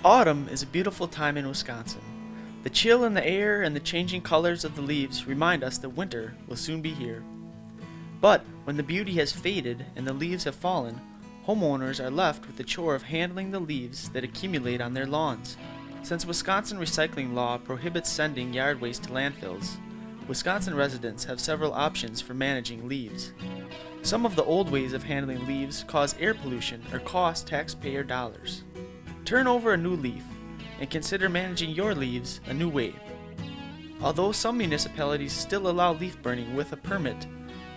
Autumn is a beautiful time in Wisconsin. The chill in the air and the changing colors of the leaves remind us that winter will soon be here. But when the beauty has faded and the leaves have fallen, homeowners are left with the chore of handling the leaves that accumulate on their lawns. Since Wisconsin recycling law prohibits sending yard waste to landfills, Wisconsin residents have several options for managing leaves. Some of the old ways of handling leaves cause air pollution or cost taxpayer dollars. Turn over a new leaf and consider managing your leaves a new way. Although some municipalities still allow leaf burning with a permit,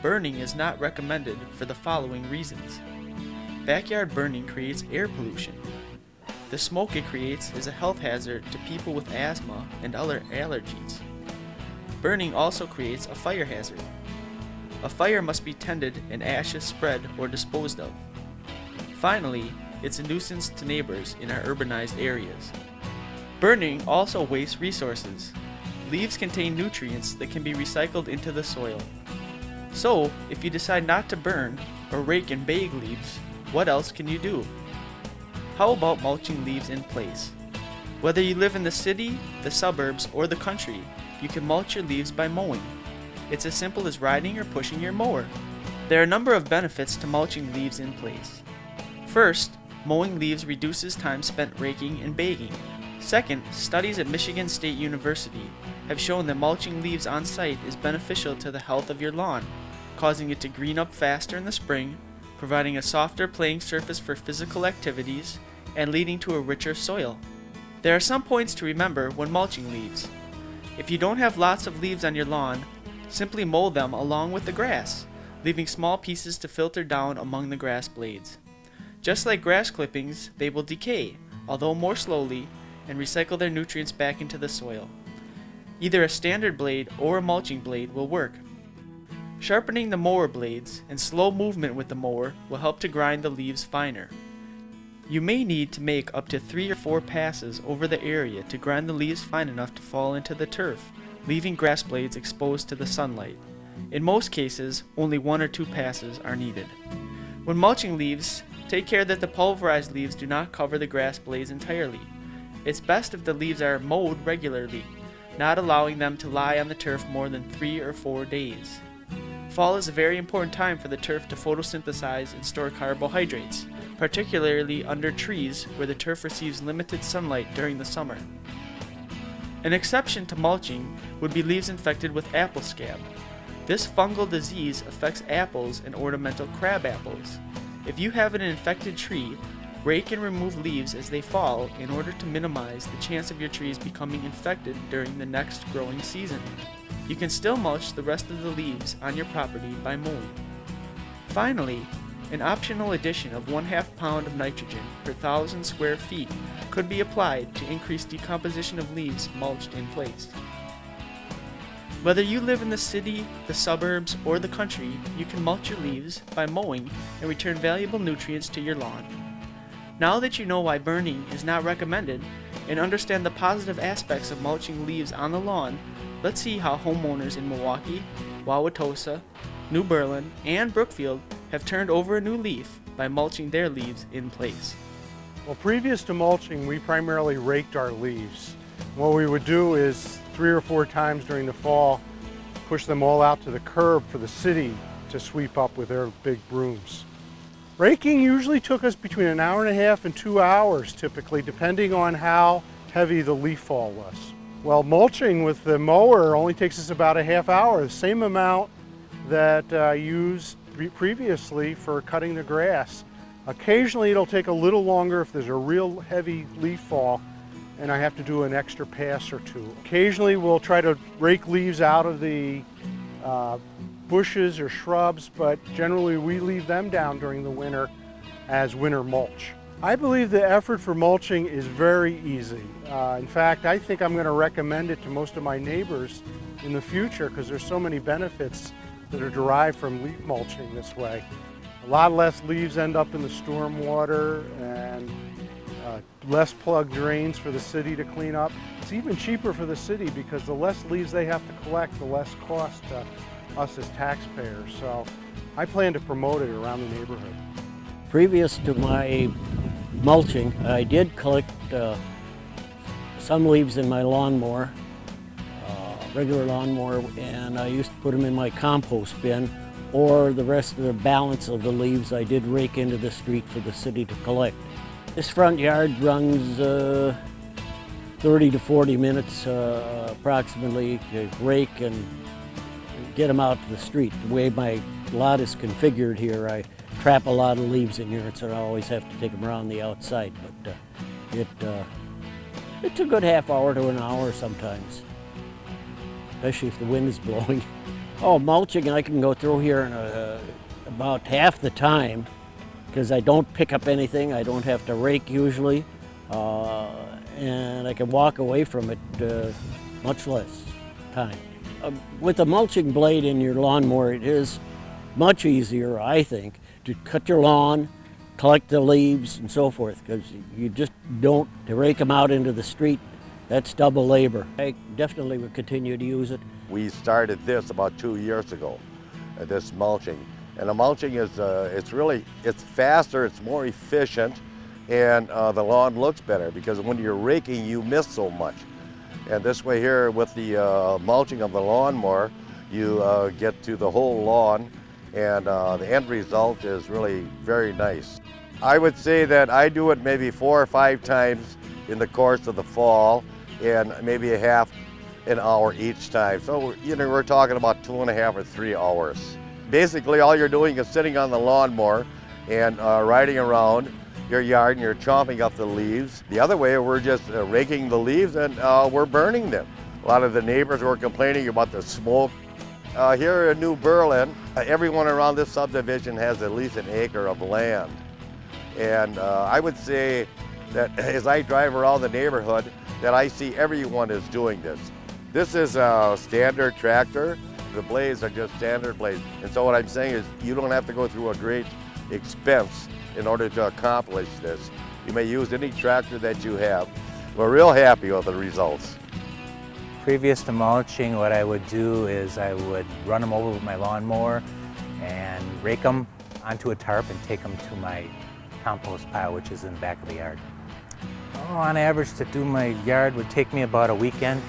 burning is not recommended for the following reasons. Backyard burning creates air pollution. The smoke it creates is a health hazard to people with asthma and other allergies. Burning also creates a fire hazard. A fire must be tended and ashes spread or disposed of. Finally, it's a nuisance to neighbors in our urbanized areas. Burning also wastes resources. Leaves contain nutrients that can be recycled into the soil. So, if you decide not to burn or rake and bag leaves, what else can you do? How about mulching leaves in place? Whether you live in the city, the suburbs, or the country, you can mulch your leaves by mowing. It's as simple as riding or pushing your mower. There are a number of benefits to mulching leaves in place. First, mowing leaves reduces time spent raking and bagging. Second, studies at Michigan State University have shown that mulching leaves on site is beneficial to the health of your lawn, causing it to green up faster in the spring, providing a softer playing surface for physical activities, and leading to a richer soil. There are some points to remember when mulching leaves. If you don't have lots of leaves on your lawn, simply mow them along with the grass, leaving small pieces to filter down among the grass blades. Just like grass clippings, they will decay, although more slowly, and recycle their nutrients back into the soil. Either a standard blade or a mulching blade will work. Sharpening the mower blades and slow movement with the mower will help to grind the leaves finer. You may need to make up to 3 or 4 passes over the area to grind the leaves fine enough to fall into the turf, leaving grass blades exposed to the sunlight. In most cases, only 1 or 2 passes are needed. When mulching leaves, take care that the pulverized leaves do not cover the grass blades entirely. It's best if the leaves are mowed regularly, not allowing them to lie on the turf more than 3 or 4 days. Fall is a very important time for the turf to photosynthesize and store carbohydrates, particularly under trees where the turf receives limited sunlight during the summer. An exception to mulching would be leaves infected with apple scab. This fungal disease affects apples and ornamental crab apples. If you have an infected tree, rake and remove leaves as they fall in order to minimize the chance of your trees becoming infected during the next growing season. You can still mulch the rest of the leaves on your property by mowing. Finally, an optional addition of 1/2 pound of nitrogen per 1,000 square feet could be applied to increase decomposition of leaves mulched in place. Whether you live in the city, the suburbs, or the country, you can mulch your leaves by mowing and return valuable nutrients to your lawn. Now that you know why burning is not recommended and understand the positive aspects of mulching leaves on the lawn, let's see how homeowners in Milwaukee, Wauwatosa, New Berlin, and Brookfield have turned over a new leaf by mulching their leaves in place. Well, previous to mulching, we primarily raked our leaves. What we would do is 3 or 4 times during the fall, push them all out to the curb for the city to sweep up with their big brooms. Raking usually took us between 1.5 hours and 2 hours typically, depending on how heavy the leaf fall was. Well, mulching with the mower only takes us about 1/2 hour, the same amount that I used previously for cutting the grass. Occasionally it'll take a little longer if there's a real heavy leaf fall and I have to do an extra pass or 2. Occasionally we'll try to rake leaves out of the bushes or shrubs, but generally we leave them down during the winter as winter mulch. I believe the effort for mulching is very easy. In fact, I think I'm going to recommend it to most of my neighbors in the future because there's so many benefits that are derived from leaf mulching this way. A lot less leaves end up in the storm water and less plugged drains for the city to clean up. It's even cheaper for the city because the less leaves they have to collect, the less cost to us as taxpayers. So I plan to promote it around the neighborhood. Previous to my mulching, I did collect some leaves in my lawnmower, regular lawnmower, and I used to put them in my compost bin, or the rest of the balance of the leaves I did rake into the street for the city to collect. This front yard runs 30 to 40 minutes approximately to rake and get them out to the street. The way my lot is configured here, I trap a lot of leaves in here, so I always have to take them around the outside. But it's a good half hour to an hour sometimes, especially if the wind is blowing. Oh, mulching, I can go through here in about half the time because I don't pick up anything. I don't have to rake usually, and I can walk away from it much less time. With a mulching blade in your lawnmower, it is much easier, I think, to cut your lawn, collect the leaves and so forth, because you just don't, to rake them out into the street, that's double labor. I definitely would continue to use it. We started this about 2 years ago, this mulching. And the mulching is, it's faster, it's more efficient, and the lawn looks better because when you're raking, you miss so much. And this way here with the mulching of the lawnmower, you get to the whole lawn, and the end result is really very nice. I would say that I do it maybe 4 or 5 times in the course of the fall, and maybe a half an hour each time. So we're talking about 2.5 or 3 hours. Basically, all you're doing is sitting on the lawnmower and riding around your yard and you're chopping up the leaves. The other way, we're just raking the leaves and we're burning them. A lot of the neighbors were complaining about the smoke. Here in New Berlin, everyone around this subdivision has at least an acre of land. And I would say that as I drive around the neighborhood, that I see everyone is doing this. This is a standard tractor. The blades are just standard blades. And so what I'm saying is you don't have to go through a great expense in order to accomplish this. You may use any tractor that you have. We're real happy with the results. Previous to mulching, what I would do is I would run them over with my lawnmower and rake them onto a tarp and take them to my compost pile, which is in the back of the yard. Oh, on average, to do my yard would take me about a weekend.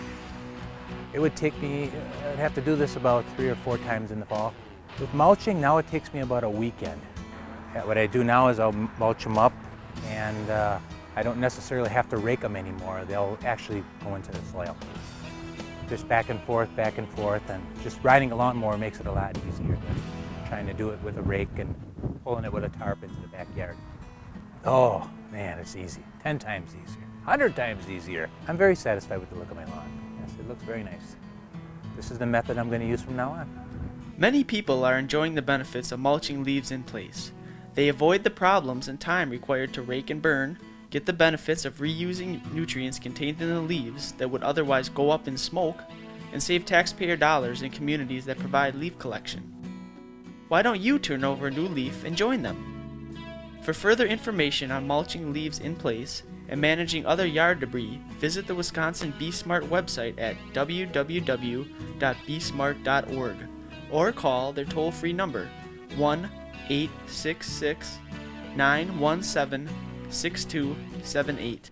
It would take me, I'd have to do this about 3 or 4 times in the fall. With mulching, now it takes me about a weekend. What I do now is I'll mulch them up, and I don't necessarily have to rake them anymore. They'll actually go into the soil. Just back and forth, and just riding a lawnmower makes it a lot easier than trying to do it with a rake and pulling it with a tarp into the backyard. Oh, man, it's easy. 10 times easier, 100 times easier. I'm very satisfied with the look of my lawn. Yes, it looks very nice. This is the method I'm going to use from now on. Many people are enjoying the benefits of mulching leaves in place. They avoid the problems and time required to rake and burn, get the benefits of reusing nutrients contained in the leaves that would otherwise go up in smoke, and save taxpayer dollars in communities that provide leaf collection. Why don't you turn over a new leaf and join them? For further information on mulching leaves in place and managing other yard debris, visit the Wisconsin Be Smart website at www.besmart.org or call their toll-free number 1-866-917-6278.